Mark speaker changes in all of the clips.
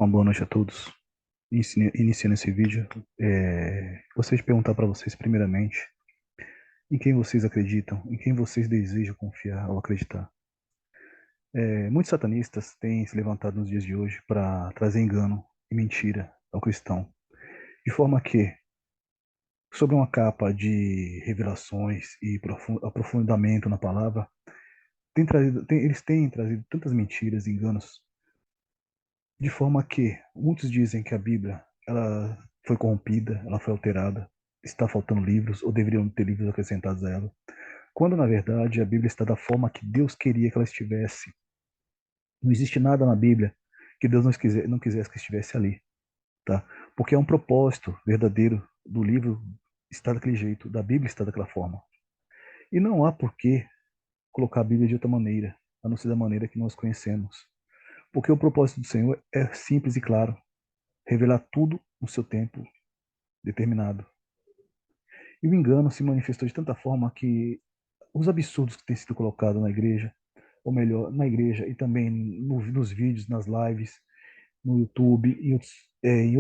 Speaker 1: Uma boa noite a todos. Iniciando esse vídeo, gostaria de perguntar para vocês, primeiramente, em quem vocês acreditam, em quem vocês desejam confiar ou acreditar. Muitos satanistas têm se levantado nos dias de hoje para trazer engano e mentira ao cristão, de forma que, sob uma capa de revelações e aprofundamento na palavra, eles têm trazido tantas mentiras e enganos, de forma que muitos dizem que a Bíblia ela foi corrompida, ela foi alterada, está faltando livros ou deveriam ter livros acrescentados a ela, quando na verdade a Bíblia está da forma que Deus queria que ela estivesse. Não existe nada na Bíblia que Deus não quisesse que estivesse ali, tá? Porque é um propósito verdadeiro do livro estar daquele jeito, da Bíblia estar daquela forma. E não há por que colocar a Bíblia de outra maneira, a não ser da maneira que nós conhecemos. Porque o propósito do Senhor é simples e claro, revelar tudo no seu tempo determinado. E o engano se manifestou de tanta forma que os absurdos que têm sido colocados na igreja, ou melhor, na igreja e também nos vídeos, nas lives, no YouTube e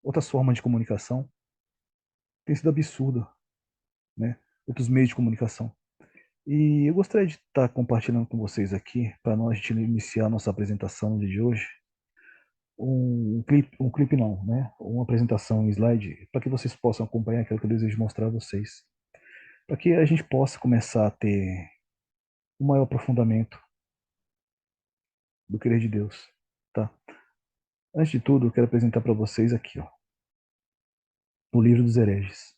Speaker 1: outras formas de comunicação, tem sido absurdo, né? Outros meios de comunicação. E eu gostaria de estar compartilhando com vocês aqui, para nós a gente iniciar a nossa apresentação no dia de hoje, um clipe não, né? Uma apresentação em slide, para que vocês possam acompanhar aquilo que eu desejo mostrar a vocês. Para que a gente possa começar a ter um maior aprofundamento do querer de Deus, tá? Antes de tudo, eu quero apresentar para vocês aqui, ó, o livro dos hereges.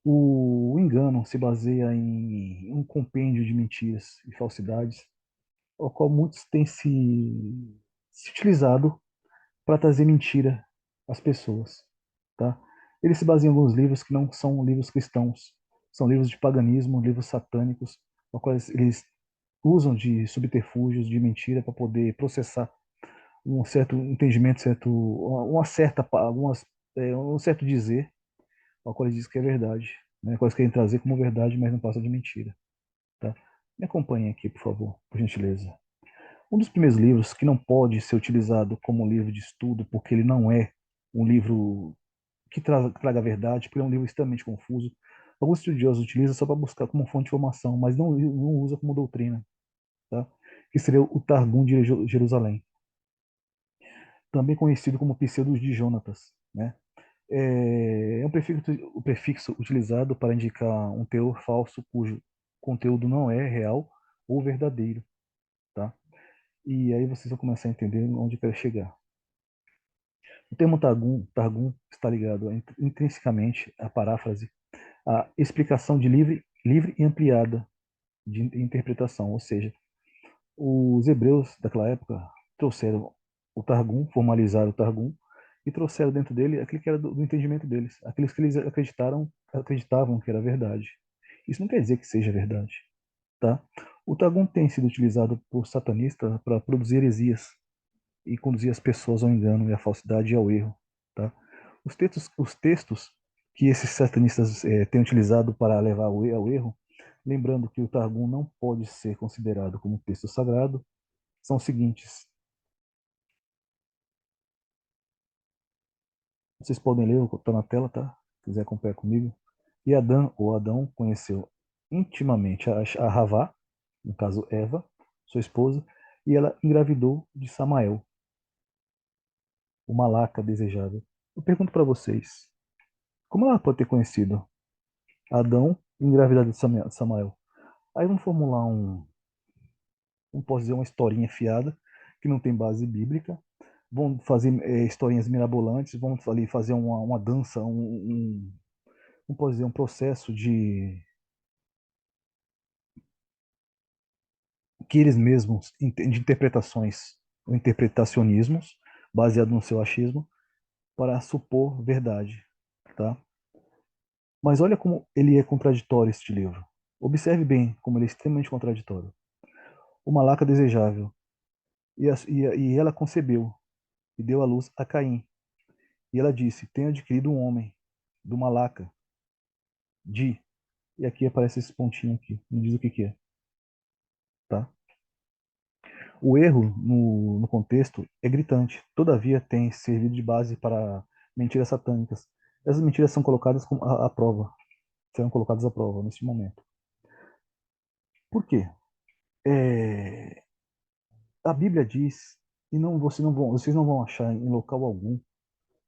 Speaker 1: O engano se baseia em um compêndio de mentiras e falsidades, ao qual muitos têm se utilizado para trazer mentira às pessoas, tá? Eles se baseiam em alguns livros que não são livros cristãos, são livros de paganismo, livros satânicos, ao quais eles usam de subterfúgios, de mentira para poder processar um certo entendimento, uma certa, um certo dizer, ao qual eles dizem que é verdade, né? Quais querem trazer como verdade, mas não passa de mentira, tá? Me acompanhem aqui, por favor, por gentileza. Um dos primeiros livros que não pode ser utilizado como livro de estudo, porque ele não é um livro que traga a verdade, porque é um livro extremamente confuso. Alguns estudiosos utilizam só para buscar como fonte de informação, mas não usa como doutrina, tá? Que seria o Targum de Jerusalém, também conhecido como Pseudo de Jonatas, né? É um o prefixo utilizado para indicar um teor falso cujo conteúdo não é real ou verdadeiro, tá? E aí vocês vão começar a entender onde eu quero chegar. O termo Targum está ligado intrinsecamente à paráfrase, à explicação de livre e ampliada de interpretação, ou seja, os hebreus daquela época trouxeram o Targum, formalizaram o Targum e trouxeram dentro dele aquilo que era do entendimento deles, aqueles que eles acreditavam que era verdade. Isso não quer dizer que seja verdade, tá? O Targum tem sido utilizado por satanistas para produzir heresias e conduzir as pessoas ao engano e à falsidade e ao erro, tá? Os textos que esses satanistas têm utilizado para levar ao erro, lembrando que o Targum não pode ser considerado como texto sagrado, são os seguintes. Vocês podem ler, está na tela, tá? Se quiser acompanhar comigo. E Adão, conheceu intimamente a Havá, no caso Eva, sua esposa, e ela engravidou de Samael, o Malaca desejável. Eu pergunto para vocês, como ela pode ter conhecido Adão e engravidado de Samael? Aí vamos formular não posso dizer uma historinha fiada, que não tem base bíblica. Vão fazer historinhas mirabolantes, vão ali fazer uma dança, não posso dizer, um processo que eles mesmos, de interpretações, ou interpretacionismos, baseado no seu achismo, para supor verdade, tá? Mas olha como ele é contraditório, este livro. Observe bem como ele é extremamente contraditório. O Malaca desejável, e ela concebeu, e deu à luz a Caim. E ela disse, tenho adquirido um homem, do Malaca, de... E aqui aparece esse pontinho aqui, me diz o que que é, tá? O erro no contexto é gritante, todavia tem servido de base para mentiras satânicas. Essas mentiras são colocadas à prova, serão colocadas à prova neste momento. Por quê? É, a Bíblia diz, e não, vocês não vão achar em local algum,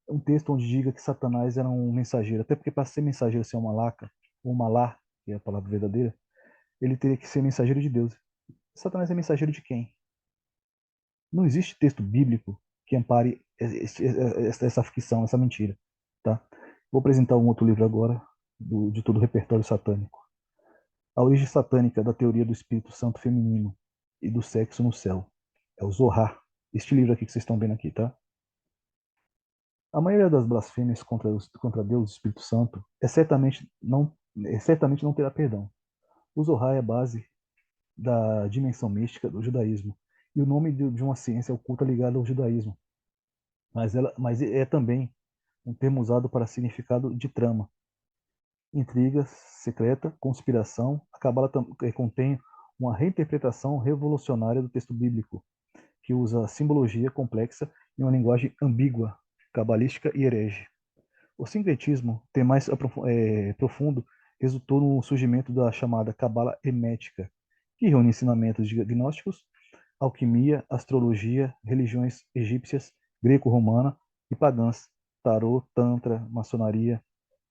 Speaker 1: um texto onde diga que Satanás era um mensageiro. Até porque para ser mensageiro, ser uma laca, ou malá, que é a palavra verdadeira, ele teria que ser mensageiro de Deus. Satanás é mensageiro de quem? Não existe texto bíblico que ampare essa ficção, essa mentira. Tá? Vou apresentar um outro livro agora, de todo o repertório satânico. A origem satânica da teoria do Espírito Santo feminino e do sexo no céu. É o Zohar. Este livro aqui que vocês estão vendo aqui, tá? A maioria das blasfêmias contra Deus e o Espírito Santo é certamente não terá perdão. O Zohar é a base da dimensão mística do judaísmo e o nome de uma ciência oculta ligada ao judaísmo, mas é também um termo usado para significado de trama, intriga secreta, conspiração. A Cabala contém uma reinterpretação revolucionária do texto bíblico, que usa simbologia complexa e uma linguagem ambígua, cabalística e herege. O sincretismo, ter mais profundo, resultou no surgimento da chamada Cabala Hermética, que reúne ensinamentos de gnósticos, alquimia, astrologia, religiões egípcias, greco-romana e pagãs, tarô, tantra, maçonaria,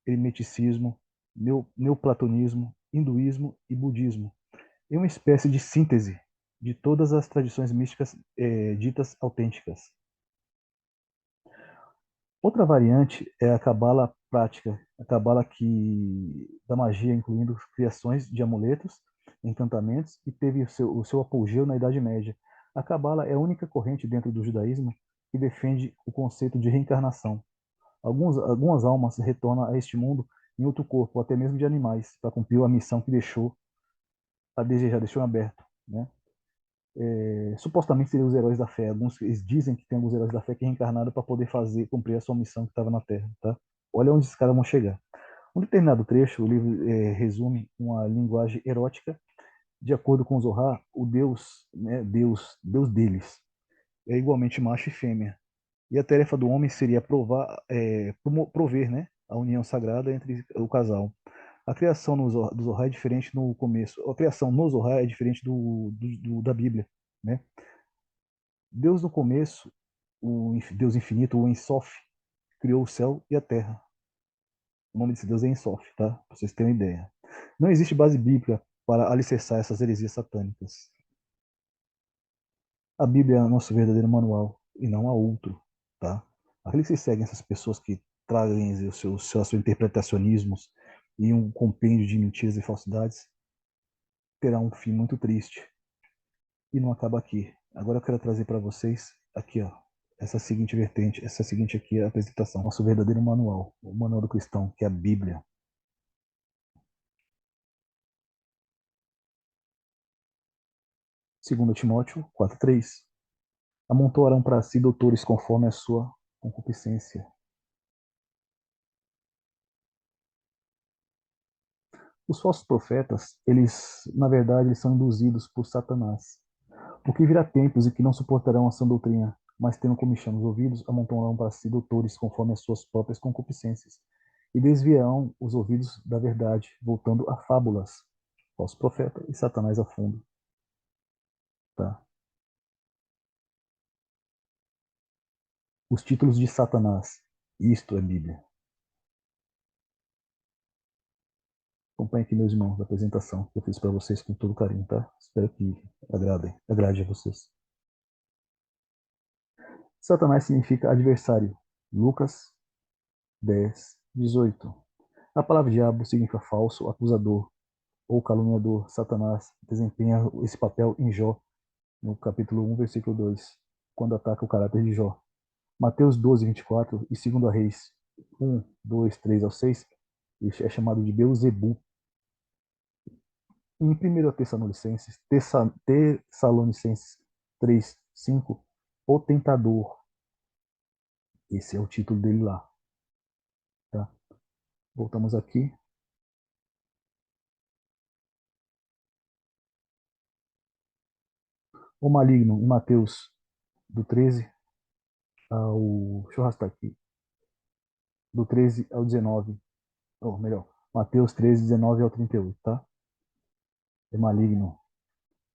Speaker 1: hermeticismo, neoplatonismo, hinduísmo e budismo. É uma espécie de síntese de todas as tradições místicas ditas autênticas. Outra variante é a cabala prática, a cabala da magia, incluindo criações de amuletos, encantamentos, e teve o seu apogeu na Idade Média. A cabala é a única corrente dentro do judaísmo que defende o conceito de reencarnação. Algumas almas retornam a este mundo em outro corpo, até mesmo de animais, para cumprir a missão que deixou a desejar, deixou aberto, né? Supostamente seriam os heróis da fé. Alguns eles dizem que tem alguns heróis da fé que reencarnaram para poder cumprir a sua missão que estava na Terra, tá? Olha onde esses caras vão chegar. Um determinado trecho, o livro resume uma linguagem erótica. De acordo com Zohar, o Deus, né, Deus deles, é igualmente macho e fêmea. E a tarefa do homem seria prover, né, a união sagrada entre o casal. A criação do Zohar é diferente no começo. A criação no Zohar é diferente da Bíblia, né? Deus no começo, Deus infinito, o Ensof, criou o céu e a terra. O nome desse Deus é Ensof, tá? Para vocês terem uma ideia. Não existe base bíblica para alicerçar essas heresias satânicas. A Bíblia é o nosso verdadeiro manual e não há outro, tá? Aqueles que seguem essas pessoas que trazem seus interpretacionismos e um compêndio de mentiras e falsidades terá um fim muito triste. E não acaba aqui. Agora eu quero trazer para vocês aqui, ó, essa seguinte vertente, essa seguinte aqui é a apresentação, nosso verdadeiro manual, o manual do cristão, que é a Bíblia. 2 Timóteo 4:3. Amontoarão para si doutores conforme a sua concupiscência. Os falsos profetas, na verdade, eles são induzidos por Satanás. Porque virá tempos em que não suportarão a sã doutrina, mas tendo comichão os ouvidos, amontoarão para si doutores conforme as suas próprias concupiscências, e desviarão os ouvidos da verdade, voltando a fábulas. Falso profeta e Satanás a fundo. Tá? Os títulos de Satanás. Isto é Bíblia. Acompanhe aqui, meus irmãos, a apresentação que eu fiz para vocês com todo carinho, tá? Espero que agrade a vocês. Satanás significa adversário. Lucas 10:18. A palavra diabo significa falso, acusador ou caluniador. Satanás desempenha esse papel em Jó, no capítulo 1, versículo 2, quando ataca o caráter de Jó. Mateus 12:24 e 2 Reis 1, 2, 3 ao 6, ele é chamado de Beuzebu. Em 1 Tessalonicenses 3:5, o tentador. Esse é o título dele lá. Tá? Voltamos aqui. O maligno, em Mateus, do 13 ao. Deixa eu arrastar aqui. Do 13 ao 19. Ou melhor, Mateus 13, 19 ao 38, tá? É maligno.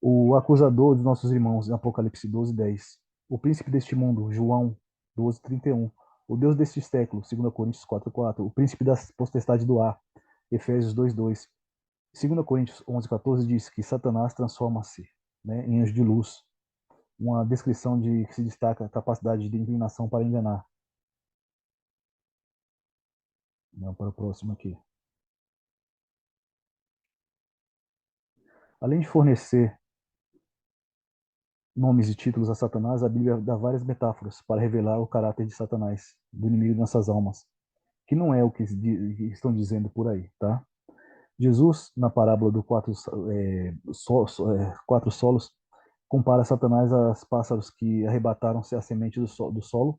Speaker 1: O acusador de nossos irmãos, em Apocalipse 12, 10. O príncipe deste mundo, João 12, 31. O Deus deste século, 2 Coríntios 4, 4. O príncipe da potestade do ar, Efésios 2, 2. 2 Coríntios 11, 14 diz que Satanás transforma-se, né, em anjo de luz. Uma descrição de que se destaca a capacidade de inclinação para enganar. Vamos para o próximo aqui. Além de fornecer nomes e títulos a Satanás, a Bíblia dá várias metáforas para revelar o caráter de Satanás, do inimigo de nossas almas, que não é o que estão dizendo por aí, tá? Jesus, na parábola do quatro solos, compara Satanás aos pássaros que arrebataram-se a semente do solo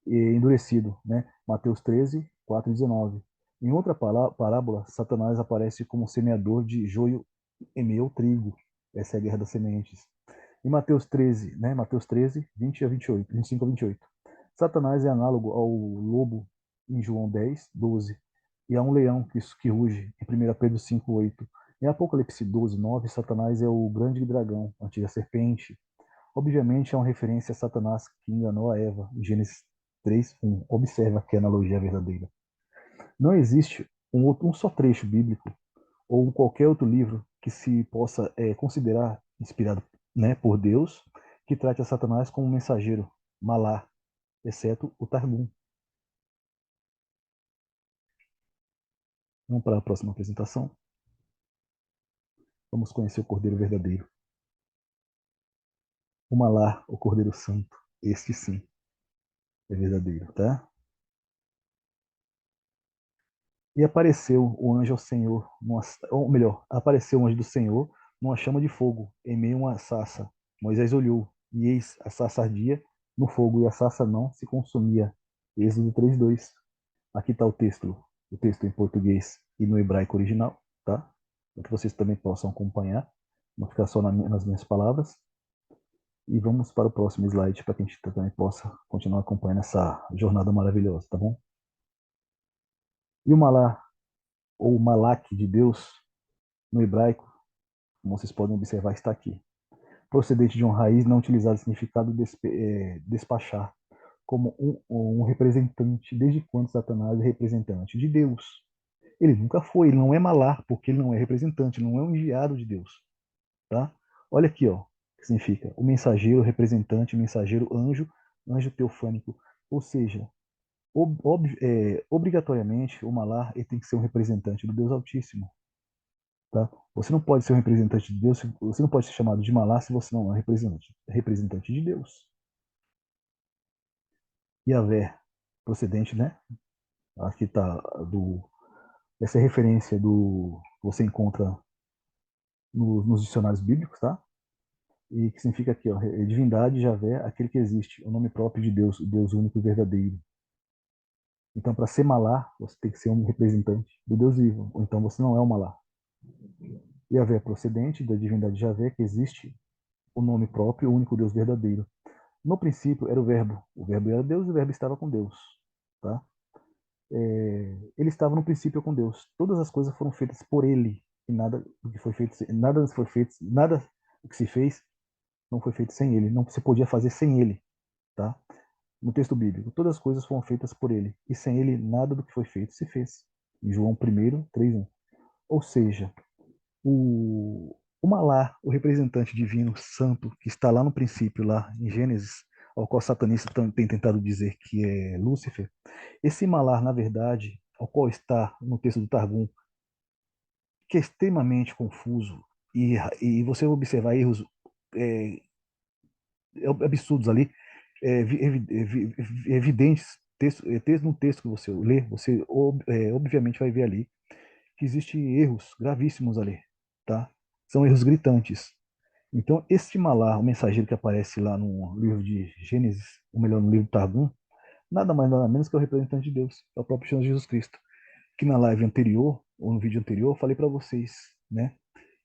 Speaker 1: e endurecido, né? Mateus 13, 4 e 19. Em outra parábola, Satanás aparece como semeador de joio e meu trigo. Essa é a guerra das sementes. Em Mateus 13, né? Mateus 13, 20 a 28, 25 a 28. Satanás é análogo ao lobo em João 10, 12, e a um leão que ruge em 1 Pedro 5, 8. Em Apocalipse 12, 9, Satanás é o grande dragão, a antiga serpente. Obviamente é uma referência a Satanás que enganou a Eva, em Gênesis 3, 1. Observa que a analogia é verdadeira. Não existe um só trecho bíblico ou qualquer outro livro que se possa considerar inspirado, né, por Deus, que trate a Satanás como um mensageiro, malá, exceto o Targum. Vamos para a próxima apresentação. Vamos conhecer o Cordeiro Verdadeiro. O malá, o Cordeiro Santo. Este sim é verdadeiro, tá? E apareceu o anjo ao Senhor, ou melhor, apareceu o anjo do Senhor numa chama de fogo, em meio a uma sarça. Moisés olhou, e eis a sarça ardia no fogo, e a sarça não se consumia. Êxodo 3:2. Aqui está o texto em português e no hebraico original, tá? Para que vocês também possam acompanhar, não ficar só nas minhas palavras. E vamos para o próximo slide para que a gente também possa continuar acompanhando essa jornada maravilhosa, tá bom? E o Malá, ou Malak de Deus, no hebraico, como vocês podem observar, está aqui. Procedente de uma raiz não utilizada no significado despachar, como um representante, desde quando Satanás é representante de Deus. Ele nunca foi, ele não é malar, porque ele não é representante, ele não é um enviado de Deus. Tá? Olha aqui, ó, o que significa o mensageiro, representante, mensageiro, anjo, anjo teofânico. Ou seja, obrigatoriamente, o malar ele tem que ser um representante do Deus Altíssimo. Tá? Você não pode ser um representante de Deus, você não pode ser chamado de Malá se você não é um representante de Deus. Yahvé, procedente, né? Aqui está essa é referência do você encontra nos dicionários bíblicos, tá? E que significa aqui, ó, divindade, Yahvé, aquele que existe, o nome próprio de Deus, o Deus único e verdadeiro. Então, para ser Malá, você tem que ser um representante do Deus vivo, ou então você não é um Malá. Yahvé é procedente da divindade Yahvé, que existe o nome próprio, o único Deus verdadeiro. No princípio era o verbo era Deus e o verbo estava com Deus. Tá? Ele estava no princípio com Deus. Todas as coisas foram feitas por ele, e nada do que foi feito, nada foi feito, nada o que se fez não foi feito sem ele, não se podia fazer sem ele. Tá? No texto bíblico, todas as coisas foram feitas por ele, e sem ele nada do que foi feito se fez. Em João 1, 3:1. Ou seja, o Malá, o representante divino santo, que está lá no princípio, lá em Gênesis, ao qual o satanista tem tentado dizer que é Lúcifer, esse Malar, na verdade, ao qual está no texto do Targum, que é extremamente confuso, e você observar erros é, absurdos ali, evidentes, no texto que você lê, você obviamente vai ver ali que existem erros gravíssimos ali, tá? São erros gritantes. Então, este Malá, o mensageiro que aparece lá no livro de Gênesis, ou melhor, no livro do Targum, nada mais nada menos que é o representante de Deus, é o próprio Senhor Jesus Cristo. Que na live anterior, ou no vídeo anterior, eu falei para vocês, né,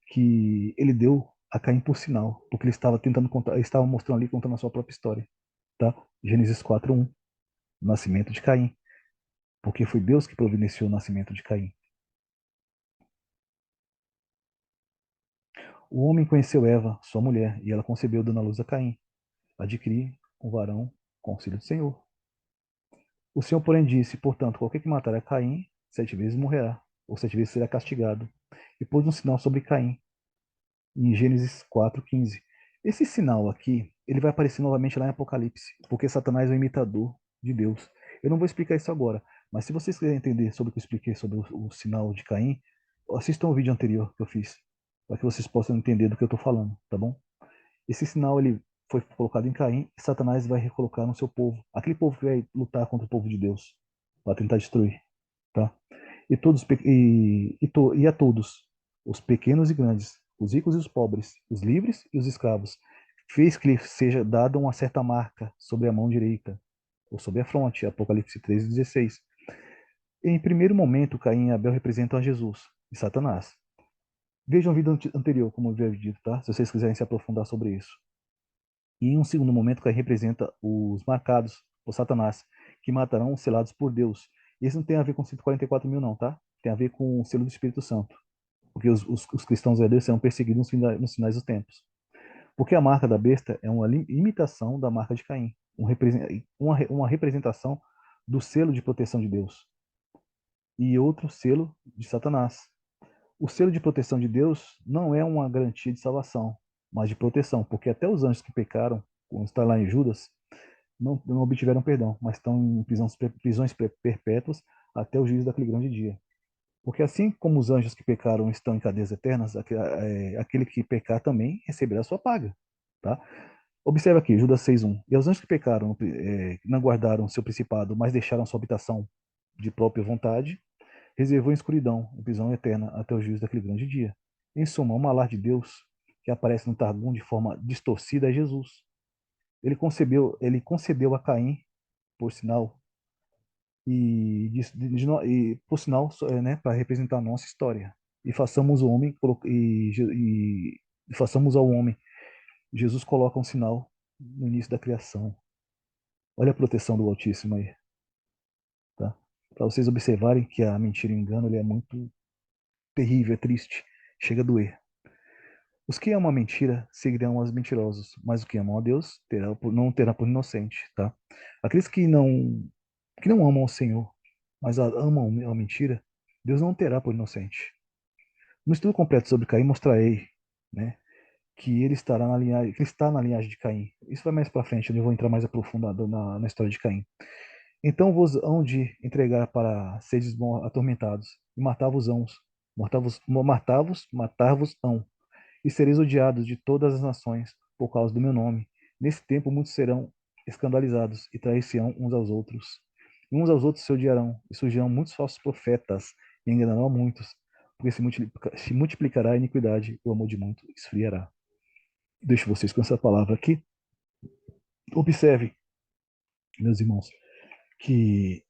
Speaker 1: que ele deu a Caim por sinal, porque ele estava tentando contar, ele estava mostrando ali, contando a sua própria história, tá? Gênesis 4:1, nascimento de Caim, porque foi Deus que providenciou o nascimento de Caim. O homem conheceu Eva, sua mulher, e ela concebeu dando à luz a Caim. Adquiri um varão com o auxílio do Senhor. O Senhor, porém, disse: portanto, qualquer que matar a Caim, 7 vezes morrerá, ou 7 vezes será castigado. E pôs um sinal sobre Caim, em Gênesis 4:15. Esse sinal aqui, ele vai aparecer novamente lá em Apocalipse, porque Satanás é o imitador de Deus. Eu não vou explicar isso agora, mas se vocês quiserem entender sobre o que eu expliquei sobre o sinal de Caim, assistam o vídeo anterior que eu fiz, para que vocês possam entender do que eu estou falando, tá bom? Esse sinal ele foi colocado em Caim e Satanás vai recolocar no seu povo, aquele povo que vai lutar contra o povo de Deus, para tentar destruir, tá? E a todos, os pequenos e grandes, os ricos e os pobres, os livres e os escravos, fez que lhe seja dada uma certa marca sobre a mão direita, ou sobre a fronte, Apocalipse 13:16. Em primeiro momento, Caim e Abel representam a Jesus e Satanás. Vejam o vídeo anterior, como eu havia dito, tá? Se vocês quiserem se aprofundar sobre isso. E em um segundo momento, Caim representa os marcados por Satanás, que matarão os selados por Deus. Isso não tem a ver com 144 mil, não, tá? Tem a ver com o selo do Espírito Santo. Porque os cristãos verdadeiros serão perseguidos nos finais dos tempos. Porque a marca da besta é uma imitação da marca de Caim, uma representação do selo de proteção de Deus e outro selo de Satanás. O selo de proteção de Deus não é uma garantia de salvação, mas de proteção, porque até os anjos que pecaram, como está lá em Judas, não obtiveram perdão, mas estão em prisões perpétuas até o juízo daquele grande dia. Porque assim como os anjos que pecaram estão em cadeias eternas, aquele que pecar também receberá a sua paga. Tá? Observe aqui, Judas 6:1. E aos anjos que pecaram, não guardaram seu principado, mas deixaram sua habitação de própria vontade, reservou em escuridão, em prisão eterna, até o juízo daquele grande dia. Em suma, o malar de Deus, que aparece no Targum de forma distorcida, é Jesus. Ele concedeu a Caim, por sinal, por sinal, né, para representar a nossa história. E façamos o homem, e façamos ao homem. Jesus coloca um sinal no início da criação. Olha a proteção do Altíssimo aí, tá? Para vocês observarem que a mentira e o engano ele é muito terrível, é triste, chega a doer. Os que amam a mentira seguirão os mentirosos, mas o que amam a Deus não terá por inocente, tá? Aqueles que não amam o Senhor, mas amam a mentira, Deus não terá por inocente. No estudo completo sobre Caim, mostrarei, né, que ele estará na linhagem, que ele está na linhagem de Caim. Isso vai mais para frente, eu vou entrar mais aprofundado na história de Caim. Então vos hão de entregar para seres atormentados, e matar-vos-ão, e sereis odiados de todas as nações por causa do meu nome. Nesse tempo muitos serão escandalizados e trair-se-ão uns aos outros. E uns aos outros se odiarão, e surgirão muitos falsos profetas, e enganarão a muitos, porque se multiplicará a iniquidade, e o amor de muitos esfriará. Deixo vocês com essa palavra aqui. Observe, meus irmãos, que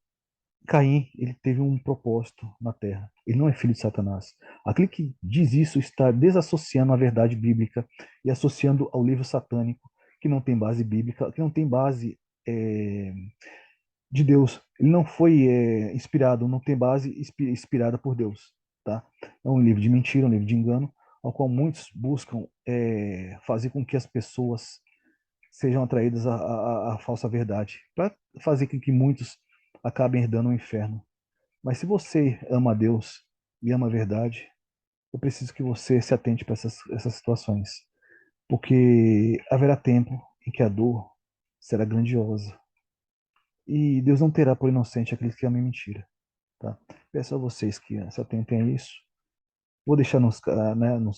Speaker 1: Caim, ele teve um propósito na Terra. Ele não é filho de Satanás. Aquele que diz isso está desassociando a verdade bíblica e associando ao livro satânico, que não tem base bíblica, que não tem base de Deus. Ele não foi inspirado, não tem base inspirada por Deus. Tá? É um livro de mentira, um livro de engano, ao qual muitos buscam fazer com que as pessoas sejam atraídas à falsa verdade, para fazer com que muitos acabem herdando o inferno. Mas se você ama a Deus e ama a verdade, eu preciso que você se atente para essas situações, porque haverá tempo em que a dor será grandiosa e Deus não terá por inocente aqueles que amam mentira, tá? Peço a vocês que se atentem a isso. Vou deixar nos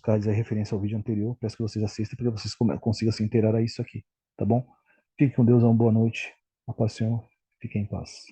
Speaker 1: cards a referência ao vídeo anterior. Peço que vocês assistam para que vocês consigam se inteirar a isso aqui, tá bom? Fique com Deus, uma boa noite. A paz do Senhor. Fiquem em paz.